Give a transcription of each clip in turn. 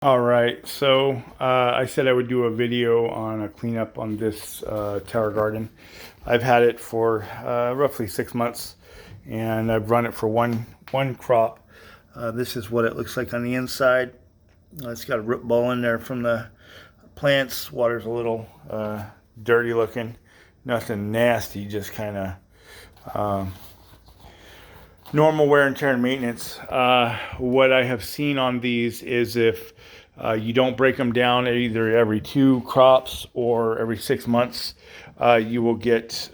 All right, so I said I would do a video on a cleanup on this tower garden. I've had it for roughly 6 months, and I've run it for one crop. This is what it looks like on the inside. It's got a root ball in there from the plants. Water's a little dirty looking. Nothing nasty, just kind of normal wear and tear and maintenance. What I have seen on these is if you don't break them down either every two crops or every 6 months, you will get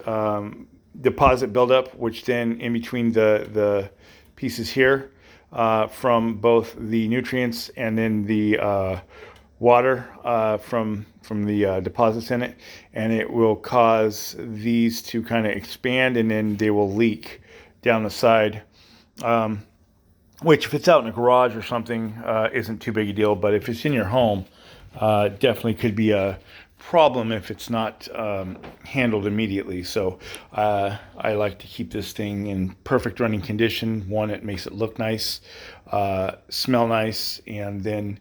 deposit buildup, which then in between the pieces here from both the nutrients and then the water from the deposits in it, and it will cause these to kind of expand and then they will leak down the side. Which, if it's out in a garage or something, isn't too big a deal. But if it's in your home, definitely could be a problem if it's not handled immediately. So I like to keep this thing in perfect running condition. One, it makes it look nice, smell nice, and then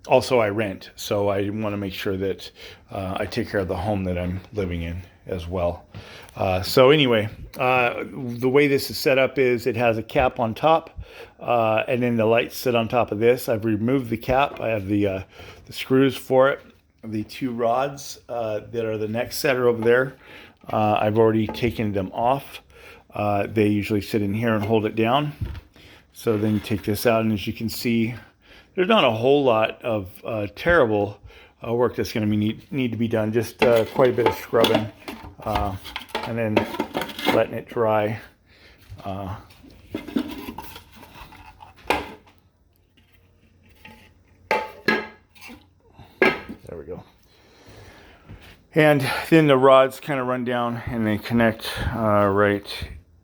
also I rent, so I want to make sure that I take care of the home that I'm living in as well. So anyway, the way this is set up is it has a cap on top, and then the lights sit on top of this. I've removed the cap. I have the screws for it. The two rods that are the next set are over there. I've already taken them off. They usually sit in here and hold it down. So then you take this out, and as you can see, there's not a whole lot of terrible work that's going to need to be done. Just quite a bit of scrubbing and then letting it dry. There we go. And then the rods kind of run down and they connect right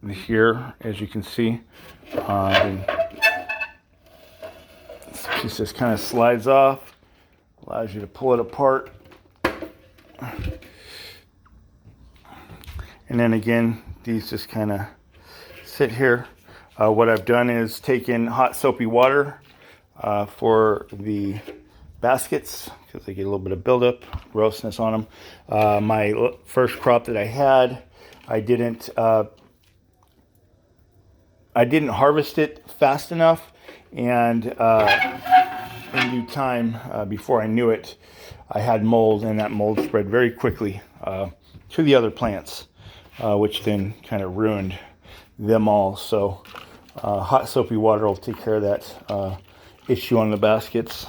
here, as you can see. This piece just kind of slides off, allows you to pull it apart. And then again, these just kind of sit here. What I've done is taken hot soapy water for the baskets because they get a little bit of buildup, grossness on them. My first crop that I had, I didn't harvest it fast enough, and in due time, before I knew it, I had mold, and that mold spread very quickly to the other plants, which then kind of ruined them all. So hot soapy water will take care of that issue on the baskets.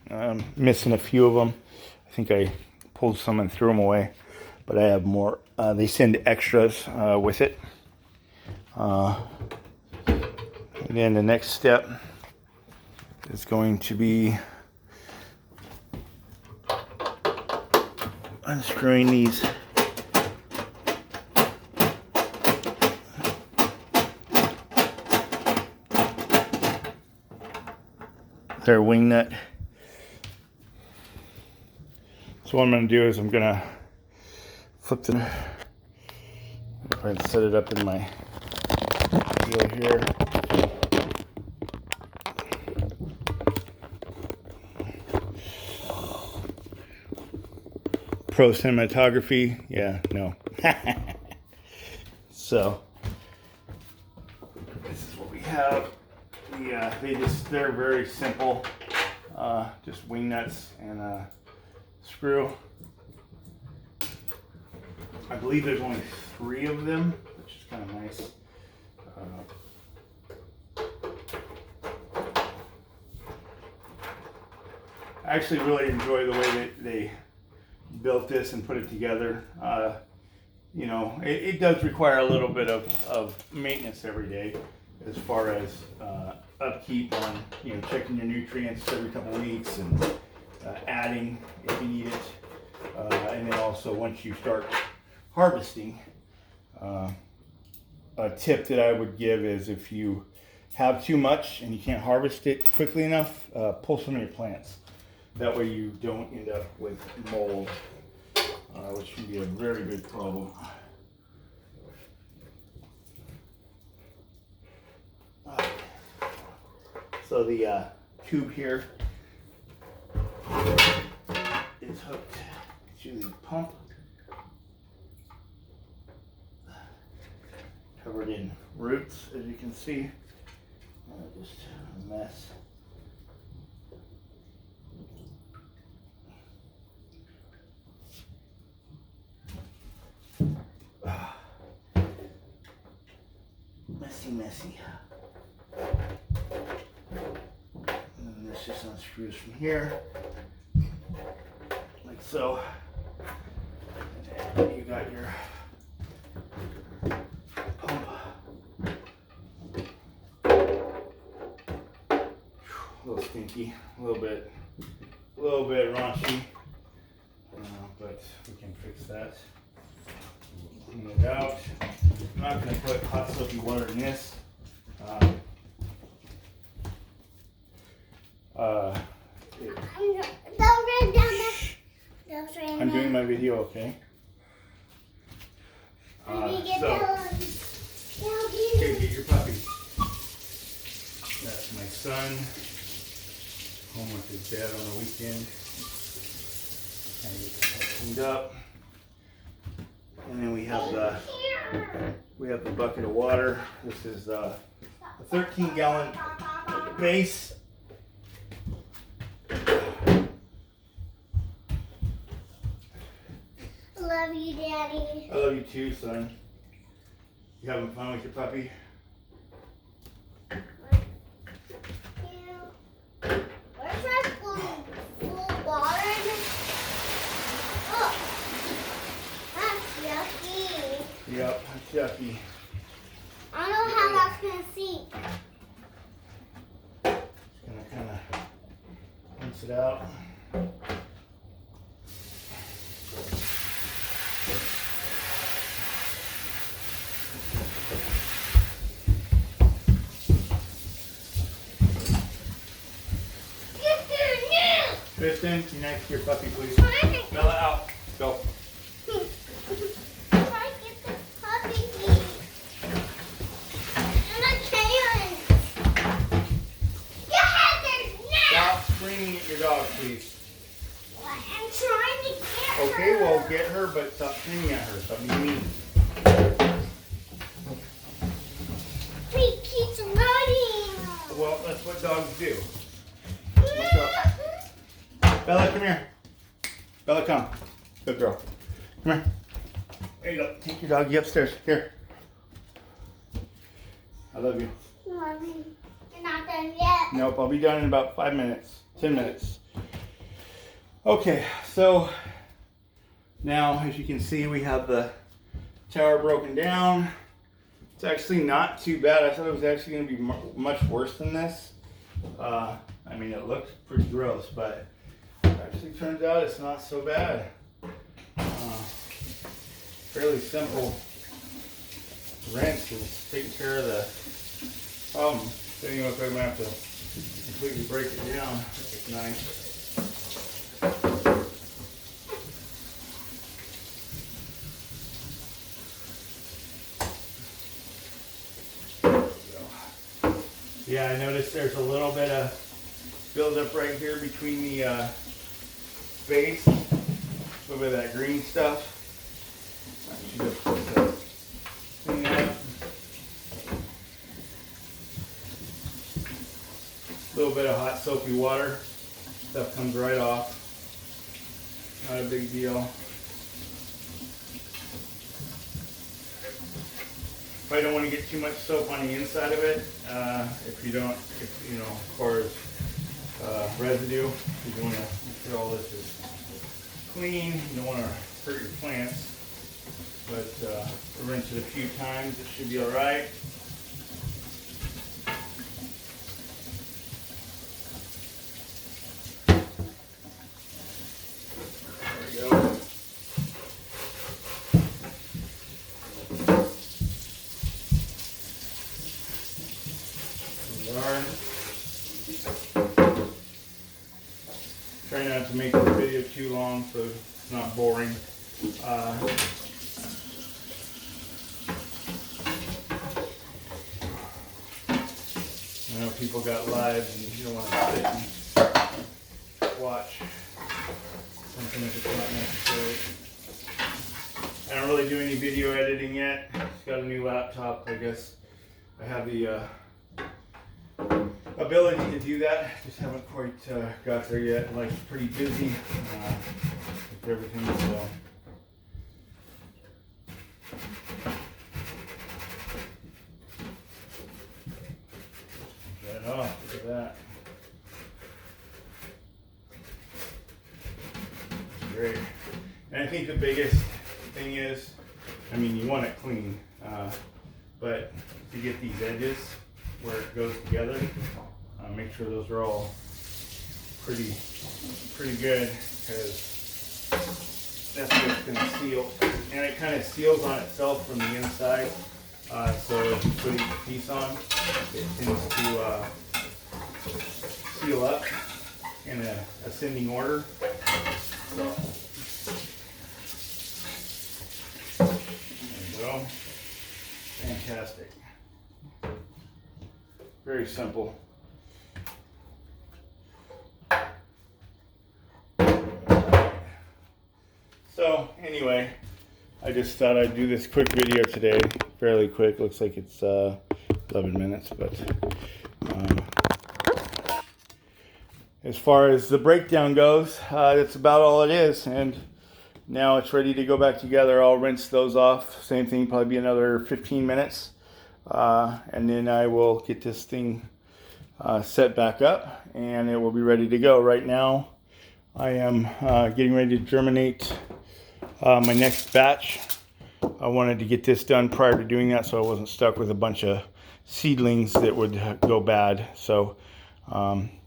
I'm missing a few of them. I think I pulled some and threw them away, but I have more. They send extras with it. And then the next step is going to be unscrewing these their wing nut. So what I'm going to do is I'm going to flip the and set it up in my deal here. Pro cinematography, yeah, no. So this is what we have. They're very simple, just wing nuts and a screw. I believe there's only 3 of them, which is kind of nice. I actually really enjoy the way that they built this and put it together. You know, it does require a little bit of maintenance every day, as far as upkeep on, you know, checking your nutrients every couple of weeks and adding if you need it. And then also once you start harvesting, a tip that I would give is if you have too much and you can't harvest it quickly enough, pull some of your plants. That way you don't end up with mold, which can be a very big problem. So the tube here hooked to the pump. Covered in roots, as you can see. Just a mess. Messy. And then this just unscrews from here, like so. And you got your pump. A little stinky, a little bit raunchy, but we can fix that. Clean it out. I'm not going to put hot soapy water in this. I'm doing my video, okay? Here, get your puppy. That's my son. Home with his dad on the weekend. And get this cleaned up. And then we have the bucket of water. This is a 13-gallon base. Love you, Daddy. I love you too, son. You having fun with your puppy? Yeah. Where's that full water? Oh, that's yucky. Yep, it's yucky. I don't know how that's gonna sink. Just gonna kind of rinse it out. 15, be nice to your puppy, please. Bella, out. Go. I'm trying to get the puppy feet. And I can't. Stop screaming at your dog, please. I'm trying to get her. Okay, well, get her, but stop screaming at her. Stop being mean. He keeps running. Well, that's what dogs do. What's up? Bella, come here. Bella, come. Good girl. Come here. There you go. Take your doggy upstairs. Here. I love you. Mommy, you're not done yet. Nope, I'll be done in about 5 minutes. 10 minutes. Okay, so now as you can see, we have the tower broken down. It's actually not too bad. I thought it was actually going to be much worse than this. I mean, it looks pretty gross, but it actually turns out it's not so bad. Fairly simple rinse is taking care of the problem. So anyway, if I'm going to have to completely break it down, it's nice. Yeah, I noticed there's a little bit of buildup right here between the base, a little bit of that green stuff. I should just put that clean it up. A little bit of hot soapy water, stuff comes right off. Not a big deal. I don't want to get too much soap on the inside of it. If you know, as far as residue, you want to make sure all this is clean. You don't want to hurt your plants. But rinse it a few times, it should be all right. There we go. Try not to make the video too long so it's not boring. I know people got lives and you don't want to sit and watch. something if it's not necessary. I don't really do any video editing yet. Just got a new laptop. I guess I have the ability to do that. Just haven't quite got there yet. Like, pretty busy with everything. So. Oh, look at that. Great. And I think the biggest thing is, I mean, you want it clean, but to get these edges where it goes together, make sure those are all pretty good, because that's what's going to seal. And it kind of seals on itself from the inside. So if you put each piece on, it tends to seal up in an ascending order. So, there you go. Fantastic. Very simple. So anyway, I just thought I'd do this quick video today. Fairly quick. Looks like it's 11 minutes, but as far as the breakdown goes, that's about all it is. And now it's ready to go back together. I'll rinse those off. Same thing, probably be another 15 minutes. And then I will get this thing set back up and it will be ready to go. Right now, I am getting ready to germinate my next batch. I wanted to get this done prior to doing that so I wasn't stuck with a bunch of seedlings that would go bad. So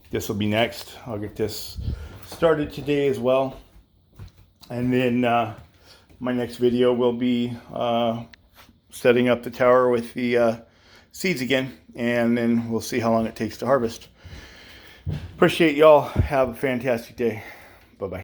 this will be next. I'll get this started today as well. And then my next video will be setting up the tower with the seeds again. And then we'll see how long it takes to harvest. Appreciate y'all. Have a fantastic day. Bye-bye.